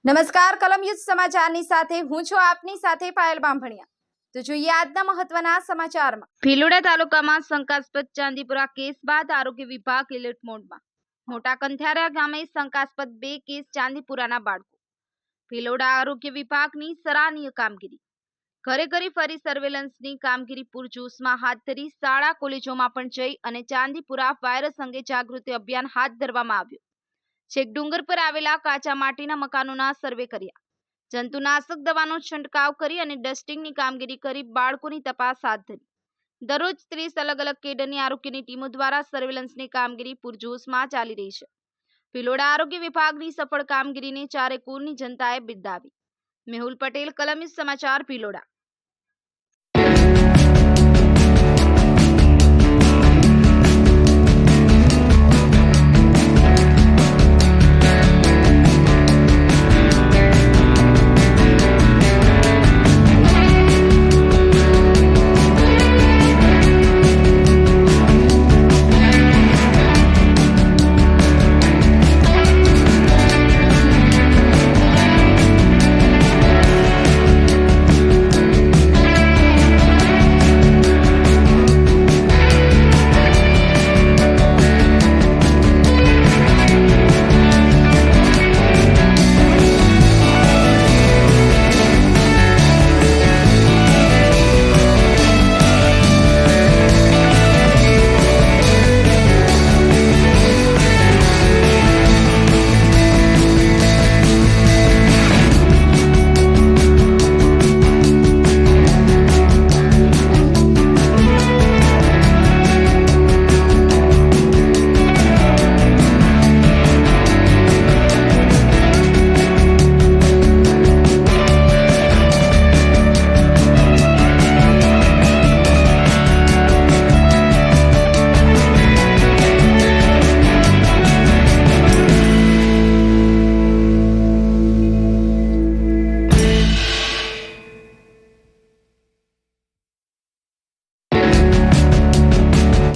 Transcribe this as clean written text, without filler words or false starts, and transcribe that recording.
નમસ્કાર કલમ યુદ્ધ સમાચારની સાથે હું છું આપની સાથે પાયલ બામભણિયા। તો જોઈએ આજના મહત્વના સમાચારમાં। ભીલોડા તાલુકામાં શંકાસ્પદ ચાંદીપુરા કેસ બાદ આરોગ્ય વિભાગ એલર્ટ મોડમાં। મોટા કંથારા ગામે શંકાસ્પદ 2 કેસ ચાંદીપુરાના બાળકો। ભીલોડા આરોગ્ય વિભાગની સરાહનીય કામગીરી। ઘરે ઘરે ફરી સર્વેલન્સની કામગીરી પૂરજોશમાં હાથ ધરી શાળા કોલેજોમાં પણ જઈ અને ચાંદીપુરા વાયરસ અંગે જાગૃતિ અભિયાન હાથ ધરવામાં આવ્યું। છેક ડુંગર પર આવેલા કાચા માટીના મકાનોના સર્વે કર્યા, જંતુનાશક દવાનો છંટકાવ કરી અને ડસ્ટિંગની કામગીરી કરી બાળકોની તપાસ હાથ ધરી। દરરોજ 30 અલગ અલગ કેડરની આરોગ્યની ટીમો દ્વારા સર્વેલન્સની કામગીરી પૂરજોશમાં ચાલી રહી છે। ભીલોડા આરોગ્ય વિભાગની સફળ કામગીરીને ચારે કોરની જનતાએ બિરદાવી। મેહુલ પટેલ, કલમ યુદ્ધ સમાચાર, ભીલોડા।